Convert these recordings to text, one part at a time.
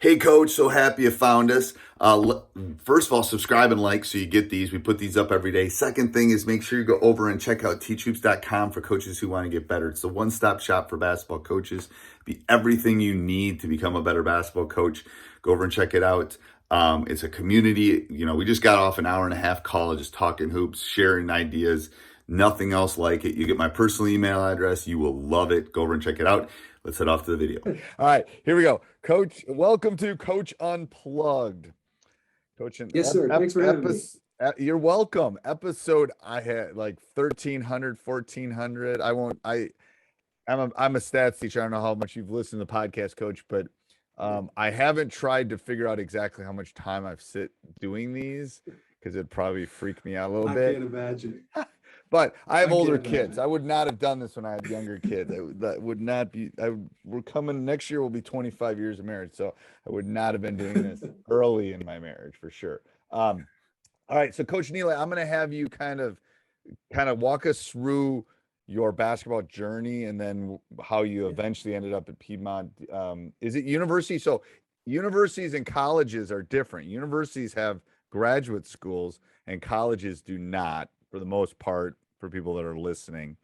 Hey, Coach, so happy you found us. First of all, subscribe and like so you get these. We put these up every day. Second thing is make sure you go over and check out teachhoops.com for coaches who want to get better. It's a one-stop shop for basketball coaches. Be everything you need to become a better basketball coach. Go over and check it out. It's a community. We just got off an hour and a half call just talking hoops, sharing ideas. Nothing else like it. You get my personal email address. You will love it. Go over and check it out. Let's head off to the video. All right, here we go. Coach, welcome to Coach Unplugged. Coach, Yes, sir. Thanks for having me. You're welcome. Episode I had like 1,300, 1,400. I'm a stats teacher. I don't know how much you've listened to the podcast, Coach, but I haven't tried to figure out exactly how much time I've sit doing these because it'd probably freak me out a little bit. I can't imagine. But I have older kids. I would not have done this when I had younger kids. That would not be. We're coming next year. Will be 25 years of marriage, so I would not have been doing this early in my marriage for sure. All right, so Coach Neeley, I'm going to have you kind of walk us through your basketball journey and then how you eventually ended up at Piedmont. Is it university? So universities and colleges are different. Universities have graduate schools, and colleges do not, for the most part, for people that are listening.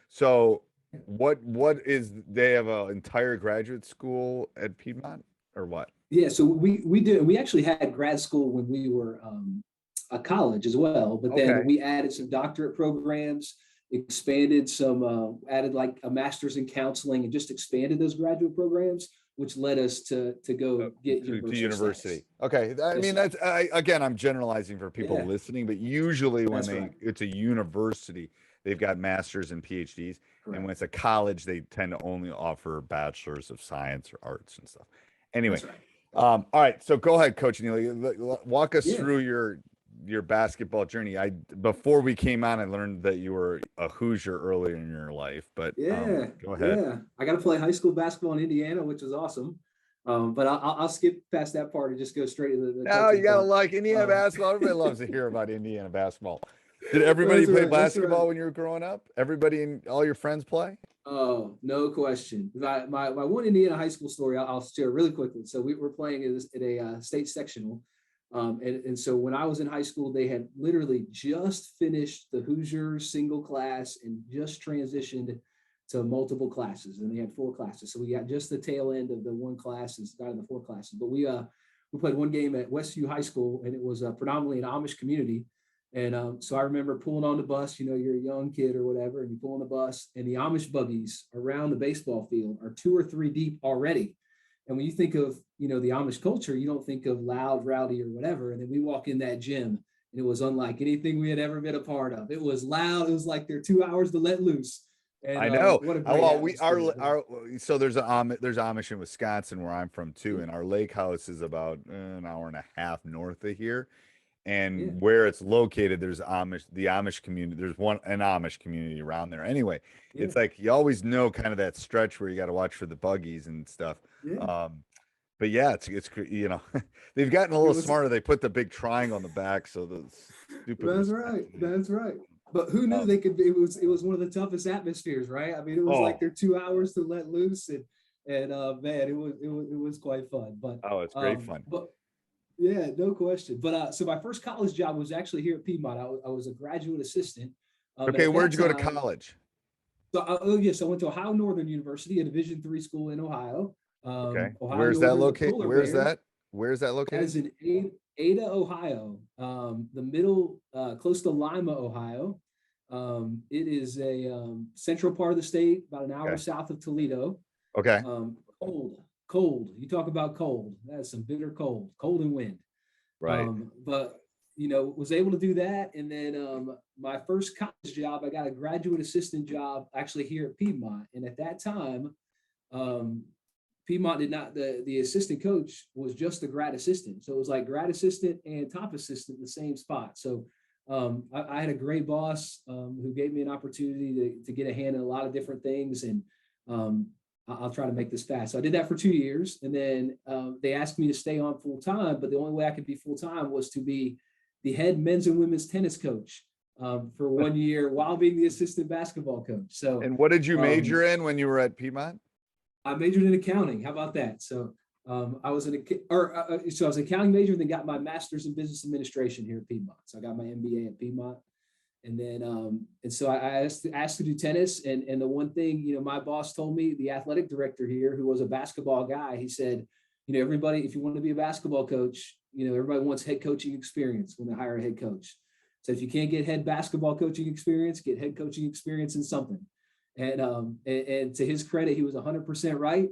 So what is, they have an entire graduate school at Piedmont or what? Yeah, so we actually had grad school when we were a college as well, but then we added some doctorate programs, expanded some, added like a master's in counseling, and just expanded those graduate programs, which led us to go get university. Okay, I mean, that's again, I'm generalizing for people listening, but usually when it's a university, they've got masters and PhDs, and when it's a college, they tend to only offer bachelors of science or arts and stuff. Anyway, all right, so go ahead, Coach Neeley, walk us through your basketball journey. Before we came on, I learned that you were a Hoosier earlier in your life, but go ahead. Yeah, I got to play high school basketball in Indiana, which was awesome. But I'll skip past that part and just go straight to the no, you gotta like Indiana basketball. Everybody loves to hear about Indiana basketball. Did everybody play basketball when you were growing up? Everybody and all your friends play? Oh, no question. My one Indiana high school story, I'll share really quickly. So we were playing at a state sectional. And so when I was in high school, they had literally just finished the Hoosier single class and just transitioned to multiple classes. And they had 4 classes. So we got just the tail end of the 1 class and started the 4 classes. But we played one game at Westview High School, and it was predominantly an Amish community. And so I remember pulling on the bus, you're a young kid or whatever, and you pull on the bus, and the Amish buggies around the baseball field are 2 or 3 deep already. And when you think of, the Amish culture, you don't think of loud, rowdy, or whatever. And then we walk in that gym, and it was unlike anything we had ever been a part of. It was loud. It was like their 2 hours to let loose. And, I know. So there's Amish in Wisconsin where I'm from too, and our lake house is about an hour and a half north of here. And where it's located, there's the Amish community. There's an Amish community around there. Anyway, it's like you always know kind of that stretch where you got to watch for the buggies and stuff. But yeah, it's they've gotten a little smarter. They put the big triangle on the back, so the stupid. That's right. But who knew they could be? It was one of the toughest atmospheres, right? I mean, it was like their 2 hours to let loose, and man, it was quite fun. But it's great fun. But yeah, no question. But so my first college job was actually here at Piedmont. I was a graduate assistant. Okay, where'd you go to college? So so I went to Ohio Northern University, a Division III school in Ohio. Okay, Ohio where's Northern, that located? Where's that located? That is in Ada, Ohio, the middle, close to Lima, Ohio. It is a central part of the state, about an hour south of Toledo. Okay. Cold. You talk about cold. That's some bitter cold and wind. Right. But was able to do that, and then my first college job, I got a graduate assistant job actually here at Piedmont, and at that time, Piedmont did not, the assistant coach was just a grad assistant. So it was like grad assistant and top assistant in the same spot. So I had a great boss who gave me an opportunity to get a hand in a lot of different things. And I'll try to make this fast. So I did that for 2 years. And then they asked me to stay on full time, but the only way I could be full time was to be the head men's and women's tennis coach for 1 year while being the assistant basketball coach. So, and what did you major in when you were at Piedmont? I majored in accounting. How about that? So I was so I was an accounting major, then got my master's in business administration here at Piedmont. So I got my MBA at Piedmont. And then, and so I asked to do tennis. And the one thing, you know, my boss told me, the athletic director here, who was a basketball guy, he said, you know, everybody, if you want to be a basketball coach, you know, everybody wants head coaching experience when they hire a head coach. So if you can't get head basketball coaching experience, get head coaching experience in something. And to his credit, he was 100% right.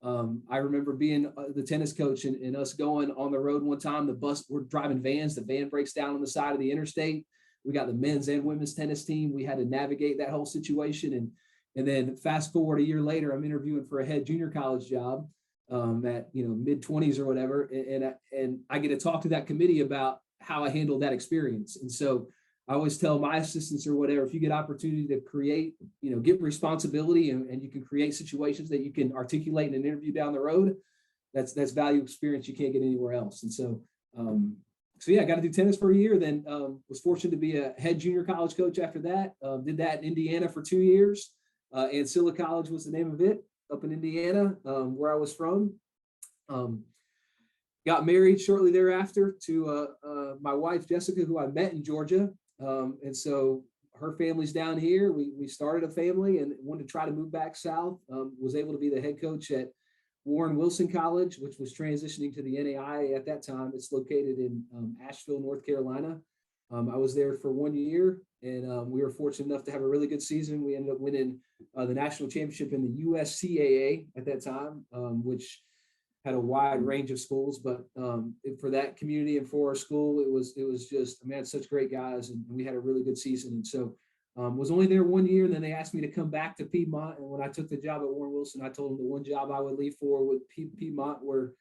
I remember being the tennis coach and us going on the road one time. We're driving vans. The van breaks down on the side of the interstate. We got the men's and women's tennis team. We had to navigate that whole situation. And then fast forward a year later, I'm interviewing for a head junior college job at, you know, mid-20s or whatever. And I get to talk to that committee about how I handled that experience. And so I always tell my assistants or whatever, if you get opportunity to create, you know, get responsibility and you can create situations that you can articulate in an interview down the road, that's value experience you can't get anywhere else. And so, I got to do tennis for a year, then was fortunate to be a head junior college coach after that. Did that in Indiana for 2 years. Ancilla College was the name of it, up in Indiana, where I was from. Got married shortly thereafter to my wife, Jessica, who I met in Georgia. And so her family's down here. We started a family and wanted to try to move back south. Was able to be the head coach at Warren Wilson College, which was transitioning to the NAIA at that time. It's located in Asheville, North Carolina. I was there for 1 year, and we were fortunate enough to have a really good season. We ended up winning the national championship in the USCAA at that time, which had a wide range of schools. But for that community and for our school, it was just, I had such great guys, and we had a really good season. And so was only there 1 year, and then they asked me to come back to Piedmont. And when I took the job at Warren Wilson, I told them the one job I would leave for would Piedmont, where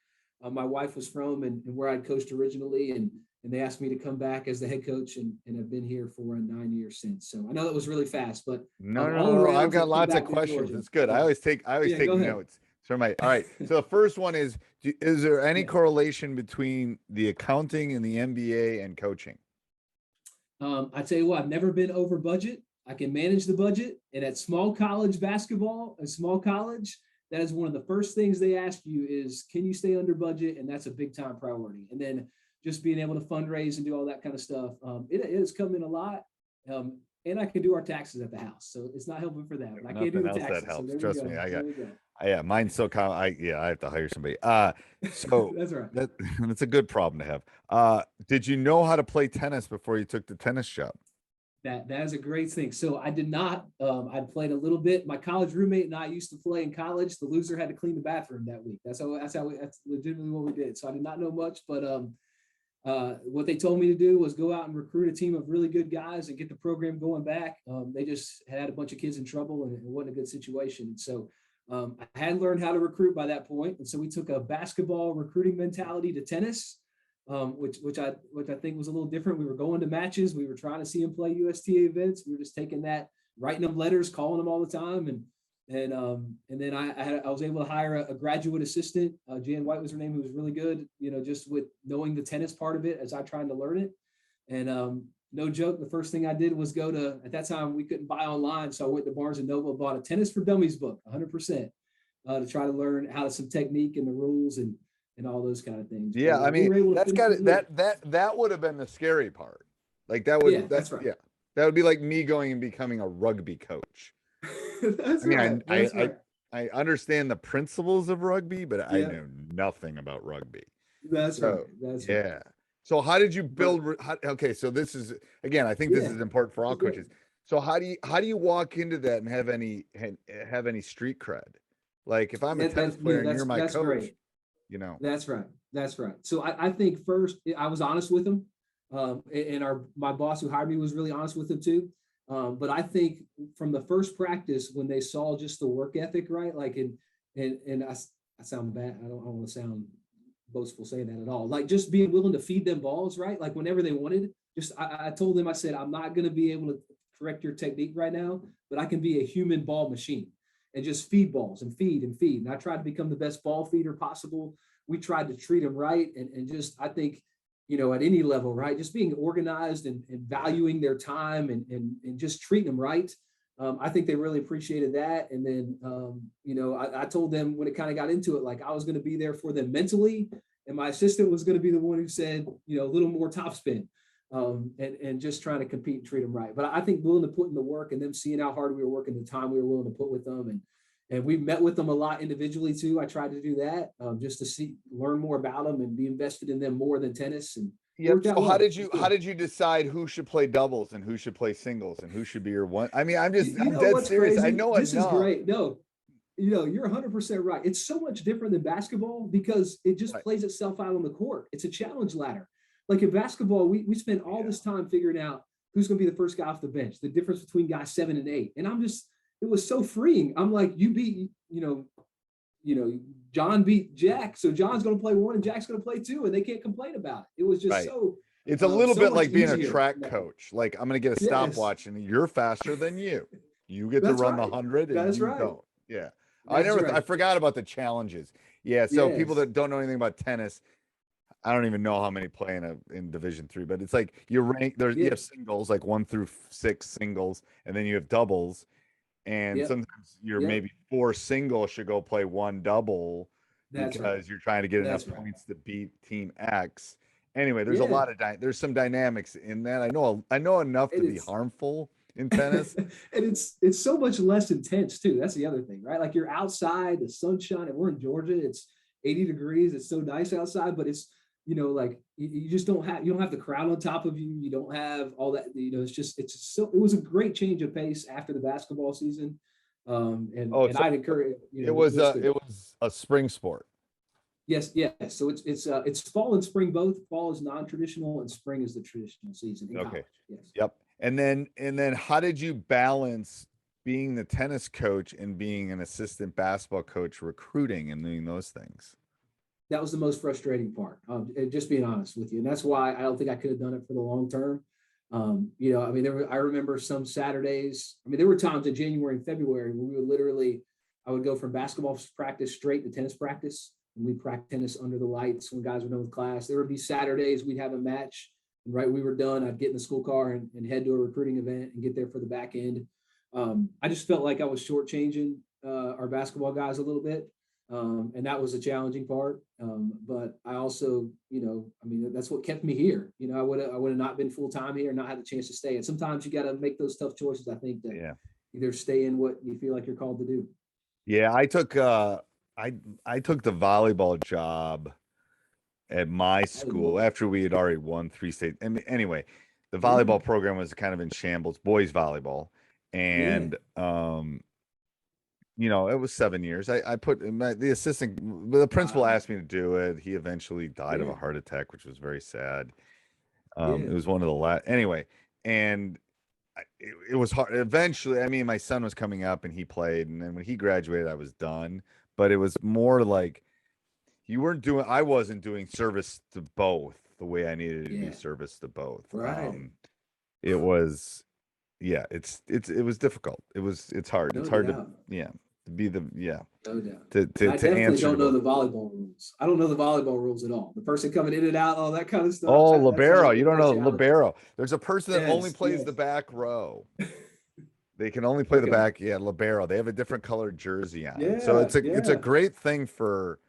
my wife was from and where I'd coached originally. And they asked me to come back as the head coach, and have been here for 9 years since. So I know that was really fast, but no, I've got lots of questions. It's good. I always take notes. So all right. So the first one is there any correlation between the accounting and the MBA and coaching? I tell you what, I've never been over budget. I can manage the budget. And at small college basketball, that is one of the first things they ask you is, can you stay under budget? And that's a big time priority. And then just being able to fundraise and do all that kind of stuff. It has come in a lot. And I can do our taxes at the house. So it's not helping for that. But I can't do the taxes. That helps. So Trust me. Mine's so common. I have to hire somebody. So that's right. That's a good problem to have. Did you know how to play tennis before you took the tennis job? That is a great thing. So I did not. I played a little bit. My college roommate and I used to play in college. The loser had to clean the bathroom that week. That's legitimately what we did. So I did not know much, but what they told me to do was go out and recruit a team of really good guys and get the program going back. They just had a bunch of kids in trouble, and it wasn't a good situation. And so I had learned how to recruit by that point. And so we took a basketball recruiting mentality to tennis, which I think was a little different. We were going to matches. We were trying to see them play USTA events. We were just taking that, writing them letters, calling them all the time. And then I was able to hire a graduate assistant. Jan White was her name, who was really good, just with knowing the tennis part of it as I tried to learn it. And no joke, the first thing I did was at that time we couldn't buy online. So I went to Barnes and Noble, bought a Tennis for Dummies book, 100%, to try to learn how some technique and the rules and all those kind of things. Yeah. That would have been the scary part. Like that's right. Yeah. That would be like me going and becoming a rugby coach. I understand the principles of rugby, but I know nothing about rugby. That's right. Right. So how did you build? So this is, again, I think this is important for all coaches. So how do you walk into that and have any street cred? Like if I'm a tennis player and you're my coach, great. That's right. So I think first I was honest with them, and my boss who hired me was really honest with them too. But I think from the first practice, when they saw just the work ethic, right? Like, and I sound bad. I don't want to sound boastful saying that at all. Like just being willing to feed them balls, right? Like whenever they wanted, I told them, I said, I'm not going to be able to correct your technique right now, but I can be a human ball machine and just feed balls and feed and feed. And I tried to become the best ball feeder possible. We tried to treat them right. And just, I think, at any level, right? Just being organized and valuing their time and just treating them right. I think they really appreciated that. And then, I told them when it kind of got into it, like I was going to be there for them mentally, and my assistant was going to be the one who said, a little more topspin, and just trying to compete and treat them right. But I think willing to put in the work and them seeing how hard we were working, the time we were willing to put with them, and we met with them a lot individually too. I tried to do that just to learn more about them and be invested in them more than tennis. And yep. So how did you decide who should play doubles and who should play singles and who should be your one? I mean, I'm dead serious. Crazy? I know this is great. No, you're 100% right. It's so much different than basketball because it just plays itself out on the court. It's a challenge ladder. Like in basketball, we spend all this time figuring out who's going to be the first guy off the bench, the difference between guys 7 and 8. And it was so freeing. I'm like, you beat, John beat Jack. So John's going to play 1 and Jack's going to play 2, and they can't complain about it. It was just so. It's a little bit like being a track coach. Like, I'm going to get a stopwatch and you're faster than you. You get to run the 100 and you don't. Yeah. I forgot about the challenges. Yeah. So people that don't know anything about tennis, I don't even know how many play in Division 3, but it's like you rank there. You have singles, like 1 through 6 singles, and then you have doubles. And sometimes maybe 4 singles should go play 1 double because you're trying to get enough points to beat team X. Anyway, there's a lot of there's some dynamics in that. I know enough to be harmful in tennis. And it's so much less intense too. That's the other thing, right? Like you're outside, the sunshine, and we're in Georgia. It's 80 degrees. It's so nice outside, but it's like you just don't have the crowd on top of you. You don't have all that. It was a great change of pace after the basketball season. And I'd encourage. It was a spring sport. Yes. So it's fall and spring both. Fall is non-traditional and spring is the traditional season in college. Yes. Yep. And then how did you balance being the tennis coach and being an assistant basketball coach, recruiting and doing those things? That was the most frustrating part, just being honest with you. And that's why I don't think I could have done it for the long term. I remember some Saturdays, there were times in January and February where I would go from basketball practice straight to tennis practice. And we'd practice tennis under the lights when guys were done with class. There would be Saturdays we'd have a match. And right, we were done. I'd get in the school car and head to a recruiting event and get there for the back end. I just felt like I was shortchanging our basketball guys a little bit. And that was a challenging part. But I also, that's what kept me here. I would have not been full-time here and not had the chance to stay. And sometimes you got to make those tough choices, I think, to either stay in what you feel like you're called to do. Yeah. I took the volleyball job at my school after we had already won 3 states. Anyway, the volleyball program was kind of in shambles, boys volleyball. And, it was 7 years. I put the principal asked me to do it. He eventually died of a heart attack, which was very sad. It was one of the last anyway. And it was hard. Eventually, my son was coming up and he played. And then when he graduated, I was done, but it was more like I wasn't doing service to both the way I needed to be service to both. Right. It was, it was difficult. It's hard. It's hard to be the No doubt. To I definitely answer. don't know the volleyball rules. I don't know the volleyball rules at all. The person coming in and out, all that kind of stuff. Oh, libero. You don't know libero. There's a person that only plays the back row. They can only play the back. Yeah, libero. They have a different colored jersey on. So it's a great thing for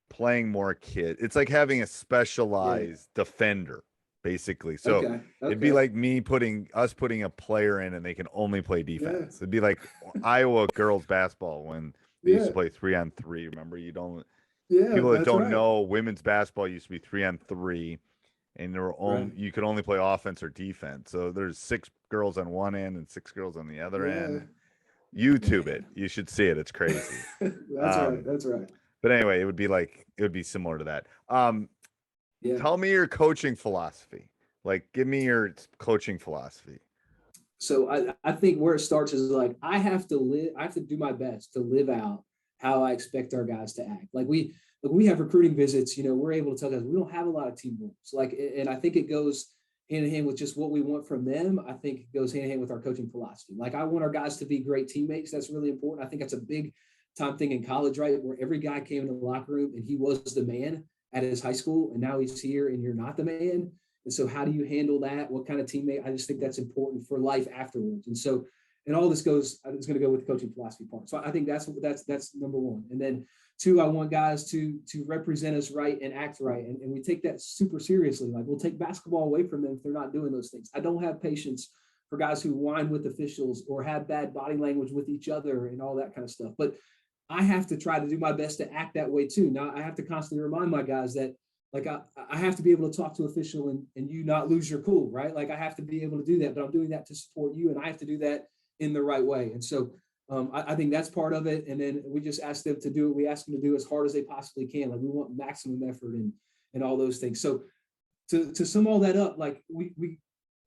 playing more kids. It's like having a specialized defender, basically. So it'd be like me putting a player in and they can only play defense. It'd be like Iowa girls basketball when they used to play 3-on-3. Remember, people that don't know, women's basketball used to be 3-on-3, and there were you could only play offense or defense. So there's 6 girls on one end and 6 girls on the other end. YouTube it. You should see it. It's crazy. That's right. But anyway, it would be similar to that. Tell me your coaching philosophy. Like, give me your coaching philosophy. So I think where it starts is like, I have to do my best to live out how I expect our guys to act. Like we have recruiting visits, we're able to tell guys we don't have a lot of team rules. And I think it goes hand in hand with just what we want from them. I think it goes hand in hand with our coaching philosophy. Like, I want our guys to be great teammates. That's really important. I think that's a big time thing in college, right? Where every guy came in the locker room and he was the man at his high school, and now he's here and you're not the man. And so how do you handle that? What kind of teammate? I just think that's important for life afterwards. And so And all this is going to go with the coaching philosophy part. So I think that's number one. And then two, I want guys to represent us right and act right. And we take that super seriously. Like, we'll take basketball away from them if they're not doing those things. I don't have patience for guys who whine with officials or have bad body language with each other and all that kind of stuff. But I have to try to do my best to act that way too. Now I have to constantly remind my guys that, like, I have to be able to talk to official and you not lose your cool, right? Like, I have to be able to do that, but I'm doing that to support you, and I have to do that in the right way. And so I think that's part of it. And then we just ask them to do what we ask them to do as hard as they possibly can. Like, we want maximum effort and all those things. So to sum all that up, like,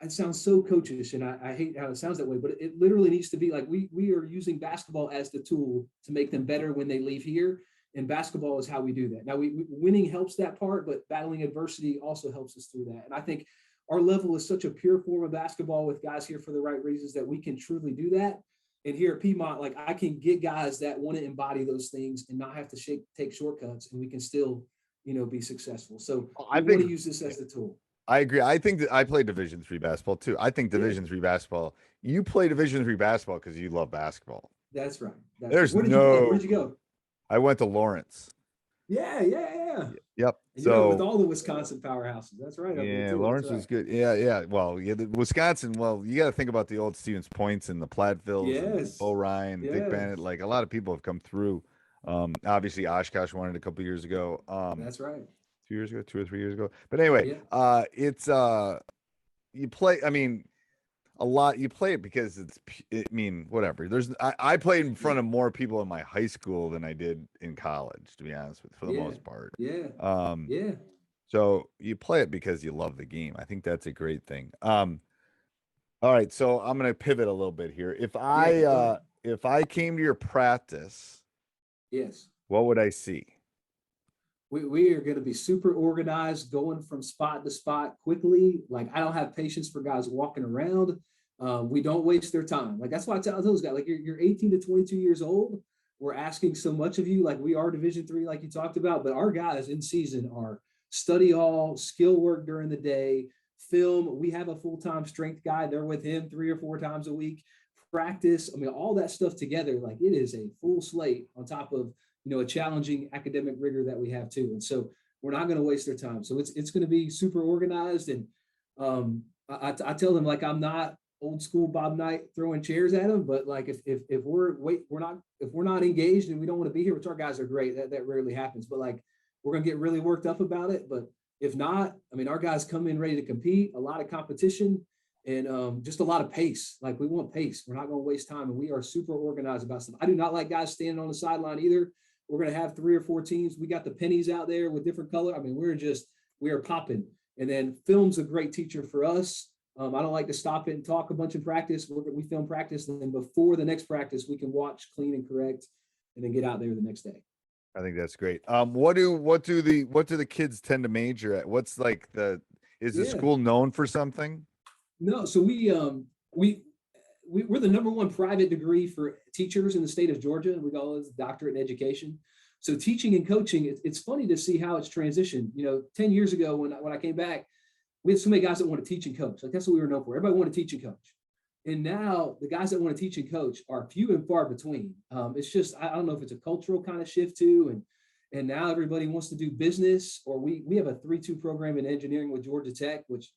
it sounds so coachish, and I hate how it sounds that way, but it literally needs to be like, we are using basketball as the tool to make them better when they leave here. And basketball is how we do that. Now, winning helps that part, but battling adversity also helps us through that. And I think our level is such a pure form of basketball with guys here for the right reasons that we can truly do that. And here at Piedmont, like, I can get guys that want to embody those things and not have to take shortcuts, and we can still, be successful. So I want to use this as the tool. I agree. I think that I play Division III basketball too. I think Division III basketball, you play Division III basketball because you love basketball. That's right. Where did you go? I went to Lawrence. Yeah. Yep. And so with all the Wisconsin powerhouses, that's right. Yeah, Lawrence was good. Yeah. Well, the Wisconsin. Well, you got to think about the old Stevens Points and the Platteville's, and Bo Ryan, Dick Bennett. Like, a lot of people have come through. Obviously, Oshkosh won it a couple of years ago. That's right. 2 years ago, 2 or 3 years ago. But anyway, it's you play. I mean, a lot. You play it because whatever. I played in front of more people in my high school than I did in college, to be honest with you, for the most part. So you play it because you love the game. I think that's a great thing. All right, so I'm gonna pivot a little bit here. If I came to your practice, what would I see? We are going to be super organized, going from spot to spot quickly. Like, I don't have patience for guys walking around. We don't waste their time. Like, that's why I tell those guys, like, you're 18 to 22 years old. We're asking so much of you. Like, we are Division III, like you talked about, but our guys in season are study hall, skill work during the day, film. We have a full-time strength guy. They're with him 3 or 4 times a week. Practice. I mean, all that stuff together, like, it is a full slate on top of, a challenging academic rigor that we have too. And so we're not going to waste their time. So it's going to be super organized. And I tell them, like, I'm not old school Bob Knight throwing chairs at them, but like, if we're not engaged and we don't want to be here, which our guys are great, that rarely happens, but like, we're going to get really worked up about it. But if not, I mean, our guys come in ready to compete, a lot of competition, and just a lot of pace. Like, we want pace. We're not going to waste time, and we are super organized about stuff. I do not like guys standing on the sideline either. We're going to have 3 or 4 teams. We got the pennies out there with different color. I mean, we are popping. And then film's a great teacher for us. I don't like to stop it and talk a bunch in practice. We film practice, and then before the next practice, we can watch, clean, and correct, and then get out there the next day. I think that's great. What do the kids tend to major at? What's like is the school known for something? No, so we're the #1 private degree for teachers in the state of Georgia. We call it doctorate in education. So teaching and coaching, it's funny to see how it's transitioned. 10 years ago when I came back, we had so many guys that want to teach and coach. Like, that's what we were known for. Everybody wanted to teach and coach. And now the guys that want to teach and coach are few and far between. It's just, I don't know if it's a cultural kind of shift too. And now everybody wants to do business, or we have a 3-2 program in engineering with Georgia Tech, which,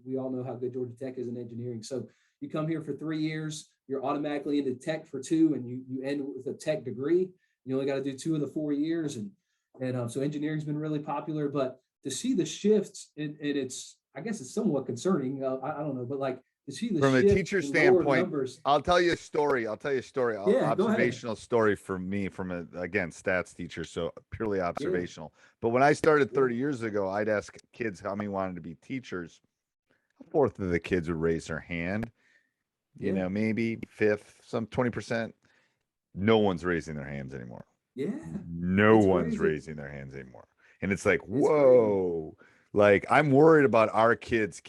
we all know how good Georgia Tech is in engineering. So you come here for 3 years, you're automatically into tech for 2, and you end with a tech degree. You only got to do 2 of the 4 years. And so engineering's been really popular, but to see the shifts, and I guess it's somewhat concerning. I don't know, but like, to see the from a shift teacher in standpoint, numbers. I'll tell you a story. Observational Go story from me, from again, stats teacher. So purely observational. But when I started 30 years ago, I'd ask kids how many wanted to be teachers. A fourth of the kids would raise their hand. Maybe fifth, some 20%. No one's raising their hands anymore. Yeah. No one's raising their hands anymore. And it's like, whoa. Like, I'm worried about our kids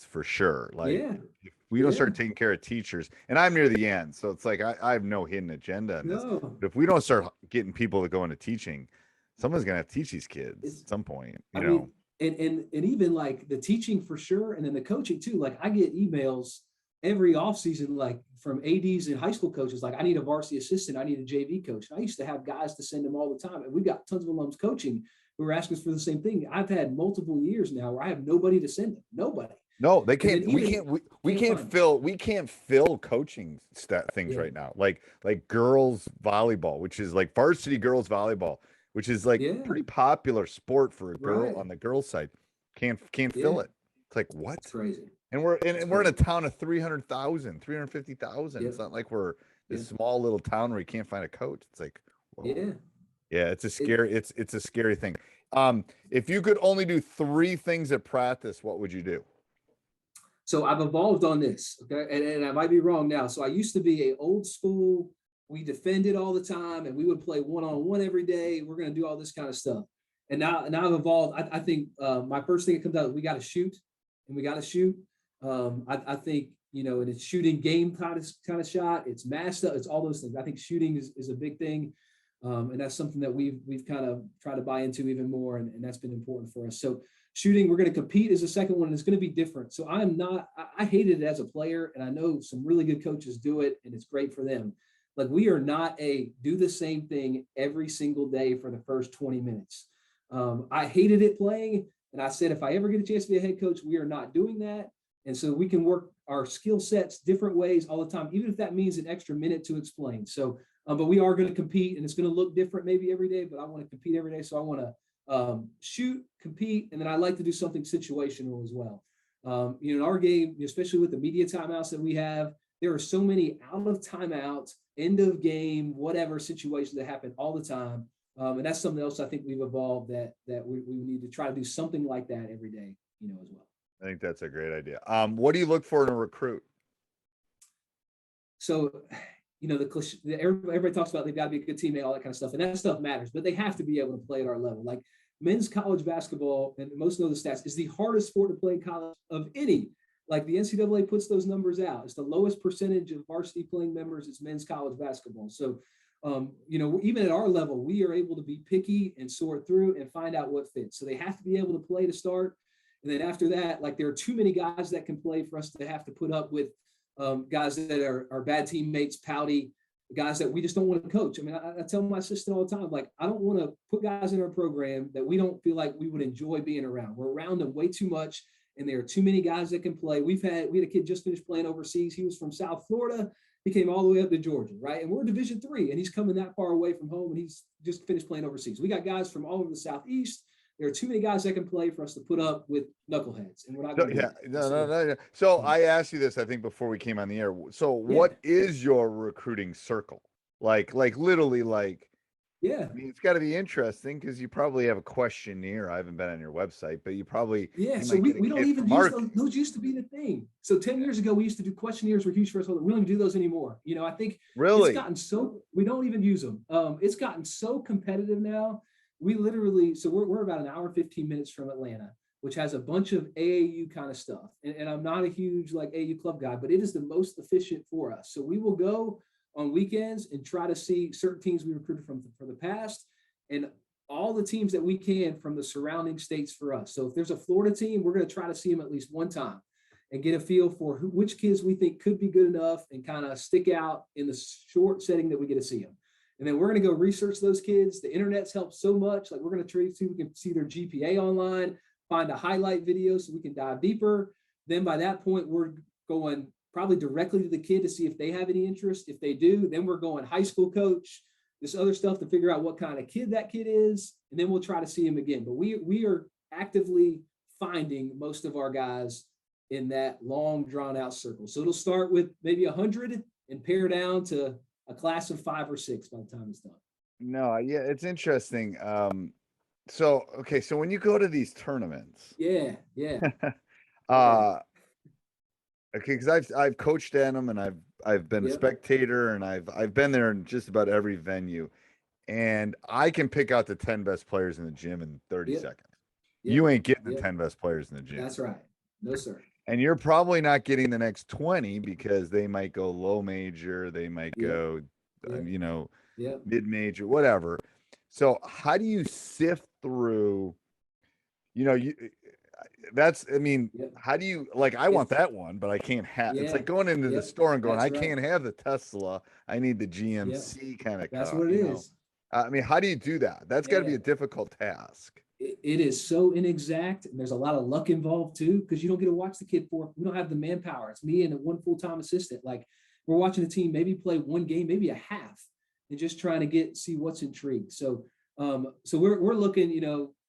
for sure. Like, if we don't start taking care of teachers, and I'm near the end, so it's like I have no hidden agenda in this. But if we don't start getting people to go into teaching, someone's gonna have to teach these kids at some point. You know, and even like the teaching for sure, and then the coaching too. Like, I get emails every offseason, like from ADs and high school coaches, like I need a varsity assistant, I need a JV coach. And I used to have guys to send them all the time. And we've got tons of alums coaching who are asking us for the same thing. I've had multiple years now where I have nobody to send them. Nobody. No, they can't. We can't fill coaching things right now. Like girls volleyball, which is like varsity girls volleyball, which is like pretty popular sport for a girl on the girls side. Can't fill it. It's like, what? It's crazy. And we're in a town of 300,000, 350,000. It's not like we're this small little town where you can't find a coach. It's like, whoa. Yeah, it's a scary it's a scary thing. If you could only do 3 things at practice, what would you do? So I've evolved on this, okay? And I might be wrong now. So I used to be a old school, we defended all the time and we would play one-on-one every day. We're going to do all this kind of stuff. And now I've evolved. I think my first thing that comes out, we got to shoot and we got to shoot. I think, and it's shooting game kind of shot. It's mass stuff. It's all those things. I think shooting is a big thing. And that's something that we've kind of tried to buy into even more. And that's been important for us. So shooting, we're going to compete as a second one, and it's going to be different. So I hated it as a player, and I know some really good coaches do it, and it's great for them. Like, we are not do the same thing every single day for the first 20 minutes. I hated it playing, and I said, if I ever get a chance to be a head coach, we are not doing that. And so we can work our skill sets different ways all the time, even if that means an extra minute to explain. So, but we are going to compete, and it's going to look different maybe every day, but I want to compete every day. So I want to shoot, compete, and then I like to do something situational as well. In our game, especially with the media timeouts that we have, there are so many out of timeouts, end of game, whatever situations that happen all the time. And that's something else I think we've evolved that we need to try to do something like that every day, as well. I think that's a great idea. What do you look for in a recruit? So, everybody talks about they've got to be a good teammate, all that kind of stuff, and that stuff matters, but they have to be able to play at our level. Like, men's college basketball, and most know the stats, is the hardest sport to play in college of any. Like, the NCAA puts those numbers out. It's the lowest percentage of varsity playing members is men's college basketball. So, even at our level, we are able to be picky and sort through and find out what fits. So they have to be able to play to start. And then after that, like, there are too many guys that can play for us to have to put up with guys that are bad teammates, pouty, guys that we just don't want to coach. I mean, I tell my assistant all the time, like, I don't want to put guys in our program that we don't feel like we would enjoy being around. We're around them way too much, and there are too many guys that can play. We had a kid just finished playing overseas. He was from South Florida. He came all the way up to Georgia, right? And we're Division III, and he's coming that far away from home, and he's just finished playing overseas. We got guys from all over the Southeast. There are too many guys that can play for us to put up with knuckleheads, and we're not going to do that. No. So I asked you this, I think, before we came on the air. So what is your recruiting circle? Like literally, like, I mean, it's got to be interesting because you probably have a questionnaire. I haven't been on your website, but you probably So we don't even use those. Used to be the thing. So 10 years ago, we used to do questionnaires were huge for us. We don't even do those anymore. I think it's gotten so we don't even use them. It's gotten so competitive now. We literally, so we're about an hour, 15 minutes from Atlanta, which has a bunch of AAU kind of stuff. And I'm not a huge like AAU club guy, but it is the most efficient for us. So we will go on weekends and try to see certain teams we recruited from the past and all the teams that we can from the surrounding states for us. So if there's a Florida team, we're going to try to see them at least one time and get a feel for which kids we think could be good enough and kind of stick out in the short setting that we get to see them. And then we're going to go research those kids. The internet's helped so much. Like, we're going to try to see, we can see their GPA online, find a highlight video so we can dive deeper. Then by that point, we're going probably directly to the kid to see if they have any interest. If they do, then we're going high school coach, this other stuff to figure out what kind of kid that kid is. And then we'll try to see him again. But we are actively finding most of our guys in that long drawn out circle. So it'll start with maybe 100 and pare down to a class of 5 or 6 by the time it's done. No, yeah, it's interesting. So when you go to these tournaments, okay, because I've coached in them and I've been a spectator and I've been there in just about every venue, and I can pick out the 10 best players in the gym in 30 seconds. You ain't getting the 10 best players in the gym. That's right. No, sir. And you're probably not getting the next 20 because they might go low major, they might go, mid major, whatever. So how do you sift through, I mean, Yep. how do you like? I want that one, but I can't have. It's Yeah. like going into the Yep. store and going, That's I right. can't have the Tesla. I need the Yep. GMC kind of That's car. what it is. I mean, how do you do that? That's got to be Yeah. a difficult task. It is so inexact, and there's a lot of luck involved too, because you don't get to watch the kid for. We don't have the manpower. It's me and one full-time assistant. Like, we're watching the team maybe play one game, maybe a half, and just trying to see what's intrigued. So, so we're looking,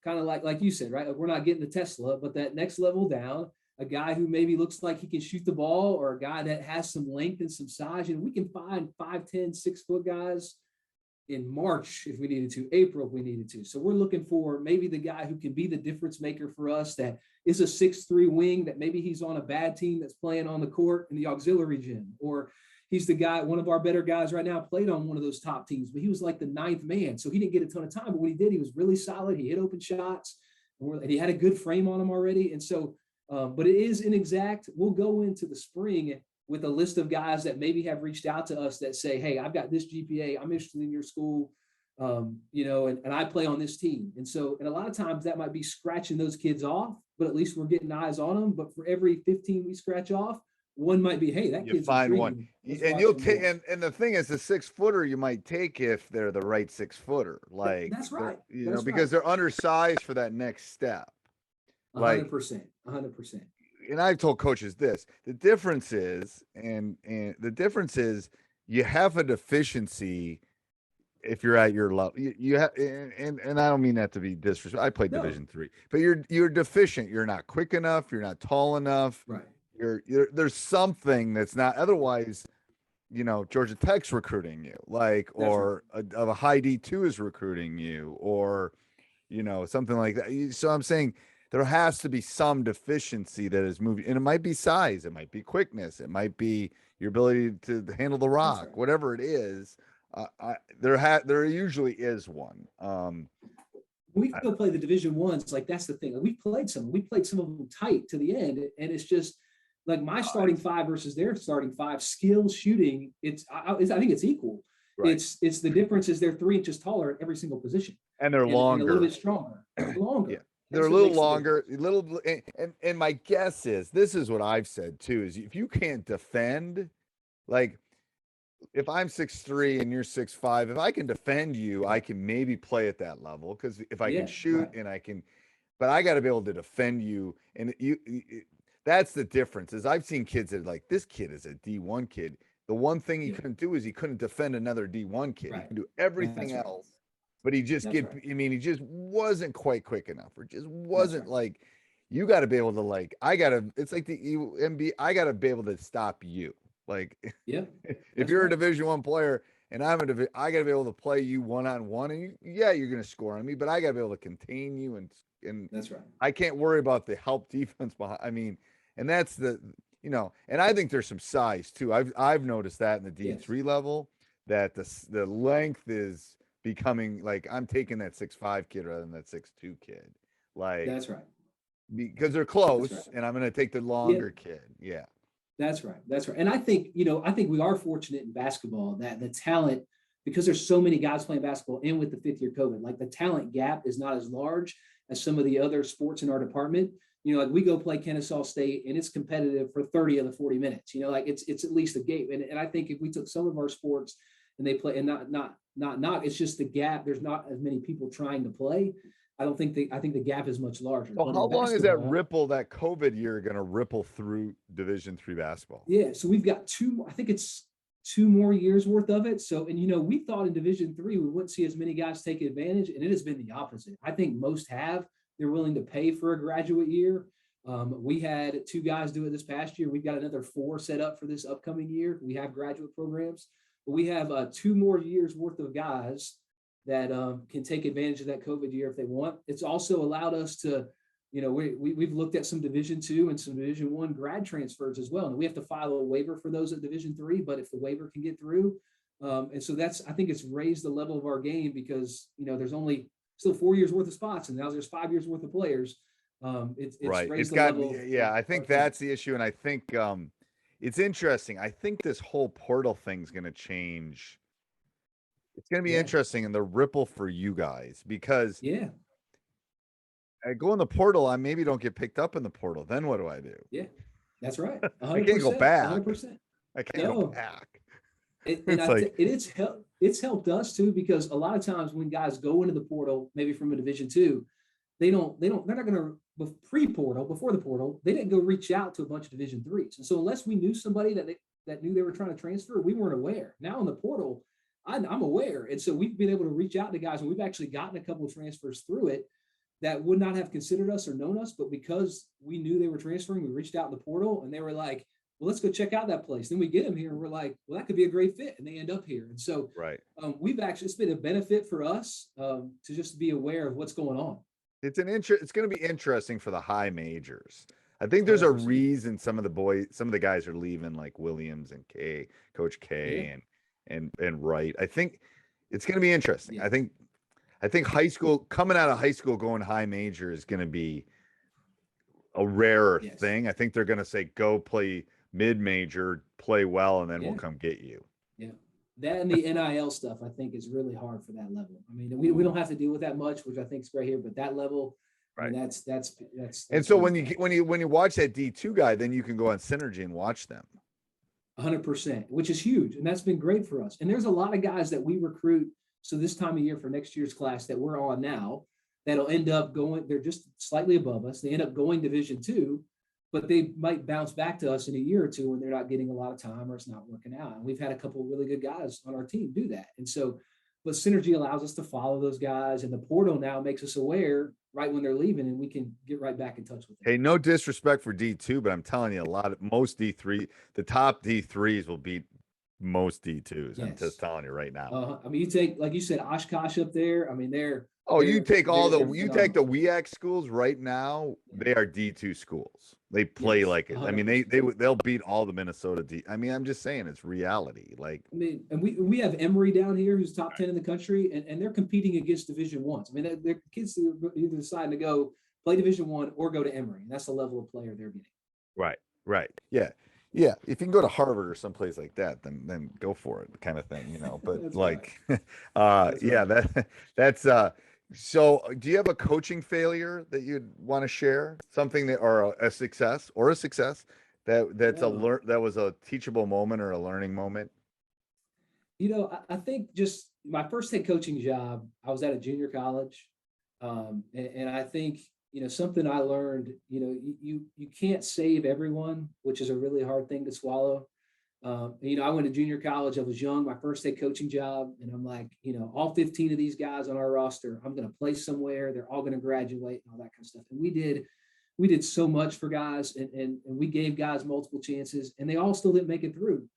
kind of like you said, right? Like, we're not getting the Tesla, but that next level down, a guy who maybe looks like he can shoot the ball, or a guy that has some length and some size. We can find 5'10", 6-foot guys in March if we needed to, April if we needed to. So we're looking for maybe the guy who can be the difference maker for us, that is a 6'3" wing, that maybe he's on a bad team that's playing on the court in the auxiliary gym, or he's the guy, one of our better guys right now, played on one of those top teams, but he was like the 9th man. So he didn't get a ton of time, but when he did, he was really solid. He hit open shots, and he had a good frame on him already. And so, but it is inexact. We'll go into the spring with a list of guys that maybe have reached out to us that say, hey, I've got this GPA, I'm interested in your school, and I play on this team. And so, and a lot of times that might be scratching those kids off, but at least we're getting eyes on them. But for every 15 we scratch off, one might be, hey, that You kid's find intriguing. one, and you'll take, and the thing is, the 6-footer you might take if they're the right 6-footer, like that's right. Because they're undersized for that next step. 100%, 100%. And I've told coaches this: the difference is, and the difference is, you have a deficiency if you're at your level. You have, and I don't mean that to be disrespectful. I played Division III, but you're deficient. You're not quick enough. You're not tall enough. Right. There's something that's not. Otherwise, Georgia Tech's recruiting you, or a high D2 is recruiting you, or something like that. So I'm saying, there has to be some deficiency that is moving, and it might be size, it might be quickness, it might be your ability to handle the rock, right. whatever it is. There usually is one. We go play the Division Ones, like that's the thing. Like, we played some of them tight to the end, and it's just like my starting 5 versus their starting 5, skill, shooting. I think it's equal. Right. It's the difference is they're 3 inches taller at every single position, and they're longer, and a little bit stronger, longer. Yeah. They're a little longer, and my guess is, this is what I've said too, is if you can't defend, like if I'm 6'3" and you're 6'5", if I can defend you, I can maybe play at that level, because if I can shoot and I can, but I got to be able to defend you, and that's the difference. Is I've seen kids that like, this kid is a D1 kid. The one thing he couldn't do is he couldn't defend another D1 kid. Right. He can do everything else. But he just I mean, he just wasn't quite quick enough, or just wasn't like, you got to be able to it's like the MB, I got to be able to stop you. Like, if you're a Division I player and I got to be able to play you one-on-one, and you're going to score on me, but I got to be able to contain you, and that's right. I can't worry about the help defense behind. I mean, and that's the, and I think there's some size too. I've noticed that in the D3 level, that the length is becoming, like, I'm taking that 6'5" kid rather than that 6'2" kid. Like, that's right. Because they're close, and I'm going to take the longer kid. Yeah. That's right. That's right. And I think we are fortunate in basketball that the talent, because there's so many guys playing basketball, and with the 5th year COVID, like, the talent gap is not as large as some of the other sports in our department. Like, we go play Kennesaw State and it's competitive for 30 of the 40 minutes, like it's at least a game. And I think if we took some of our sports and they play, and not, it's just the gap. There's not as many people trying to play. I think the gap is much larger. Well, how long is that COVID year going to ripple through Division III basketball? Yeah. So we've got I think it's 2 more years worth of it. So, and we thought in Division III, we wouldn't see as many guys take advantage, and it has been the opposite. I think most have. They're willing to pay for a graduate year. We had 2 guys do it this past year. We've got another 4 set up for this upcoming year. We have graduate programs, but we have 2 more years worth of guys that can take advantage of that COVID year if they want. It's also allowed us to, we've looked at some Division II and some Division I grad transfers as well. And we have to file a waiver for those at Division III, but if the waiver can get through, and so I think it's raised the level of our game, because, there's only still 4 years worth of spots, and now there's 5 years worth of players. It's right. Raised it's got, the level. Yeah, I think that's the issue. And I think it's interesting. I think this whole portal thing's going to change. It's going to be interesting in the ripple for you guys, because I go in the portal, I maybe don't get picked up in the portal. Then what do I do? Yeah, that's right. I can't go back. 100%. I can't go back. And It's like, it's helped us too, because a lot of times when guys go into the portal, maybe from a Division II, they're not going to pre-portal, before the portal, they didn't go reach out to a bunch of Division IIIs. And so unless we knew somebody that knew they were trying to transfer, we weren't aware. Now in the portal, I'm aware. And so we've been able to reach out to guys, and we've actually gotten a couple of transfers through it that would not have considered us or known us, but because we knew they were transferring, we reached out in the portal, and they were like, well, let's go check out that place. Then we get them here, and we're like, well, that could be a great fit, and they end up here. And so right. It's been a benefit for us to just be aware of what's going on. It's going to be interesting for the high majors. I think there's 100%. A reason some of the guys are leaving, like Williams and Coach K, and Wright. I think it's going to be interesting. Yeah. I think high school, coming out of high school, going high major is going to be a rarer thing. I think they're going to say, go play mid-major, play well, and then we'll come get you. Yeah. That and the NIL stuff, I think, is really hard for that level. I mean, we don't have to deal with that much, which I think is great here, but that level, right. I mean, that's. And so when you watch that D2 guy, then you can go on Synergy and watch them. 100%, which is huge. And that's been great for us. And there's a lot of guys that we recruit. So this time of year for next year's class that we're on now, that'll end up going, they're just slightly above us. They end up going Division II, but they might bounce back to us in a year or two when they're not getting a lot of time or it's not working out. And we've had a couple of really good guys on our team do that. And so, but Synergy allows us to follow those guys, and the portal now makes us aware right when they're leaving, and we can get right back in touch with them. Hey, no disrespect for D2, but I'm telling you, most D3, the top D3s will beat most D2s. Yes. I'm just telling you right now. I mean, you take, like you said, Oshkosh up there. I mean, you take the WEAC schools right now, they are D2 schools. They play like it. 100%. I mean, they'll beat all the Minnesota D. I mean, I'm just saying, it's reality. Like, I mean, and we have Emory down here, who's top 10 in the country, and they're competing against Division Is. I mean, they're kids who either decide to go play Division I or go to Emory, and that's the level of player they're getting. Right. Yeah. Yeah, if you can go to Harvard or someplace like that, then go for it, kind of thing, you know. But like, right. That's so. Do you have a coaching failure that you'd want to share? Something that, or a success that was a teachable moment or a learning moment? You know, I think just my first head coaching job, I was at a junior college, and I think, you know, something I learned, you know, you can't save everyone, which is a really hard thing to swallow. You know, I went to junior college. I was young, my first head coaching job. And I'm like, you know, all 15 of these guys on our roster, I'm going to play somewhere. They're all going to graduate and all that kind of stuff. And we did so much for guys, and we gave guys multiple chances, and they all still didn't make it through.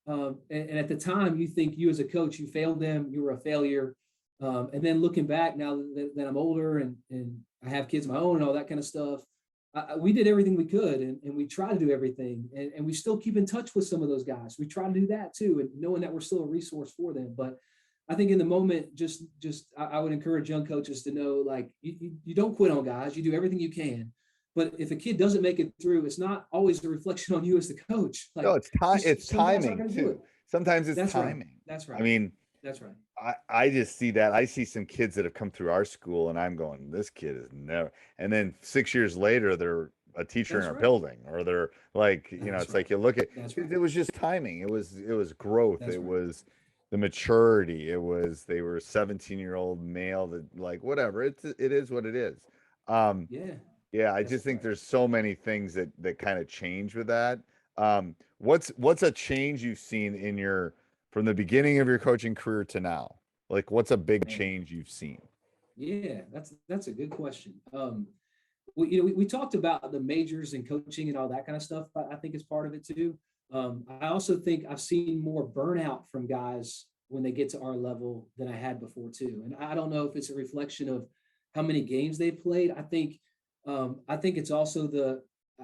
And at the time, you think you as a coach, you failed them, you were a failure. And then looking back now that I'm older and I have kids of my own and all that kind of stuff, we did everything we could, and we try to do everything, and we still keep in touch with some of those guys. We try to do that too, and knowing that we're still a resource for them. But I think in the moment, I would encourage young coaches to know, like, you don't quit on guys. You do everything you can. But if a kid doesn't make it through, it's not always a reflection on you as the coach. Like, no, it's time. It's timing too. Sometimes it's timing. Right. That's right. I mean, that's right. I just see that. I see some kids that have come through our school, and I'm going, this kid is never. And then 6 years later, they're a teacher in our building, or they're like, you know, it's like you look at. It was just timing. It was growth. It was the maturity. It was they were a 17-year-old male that, like, whatever. It is what it is. Yeah. I just think there's so many things that kind of change with that. What's a change you've seen from the beginning of your coaching career to now? Like, what's a big change you've seen? Yeah, that's a good question. We talked about the majors and coaching and all that kind of stuff. I think it's part of it too. I also think I've seen more burnout from guys when they get to our level than I had before too. And I don't know if it's a reflection of how many games they've played. I think it's also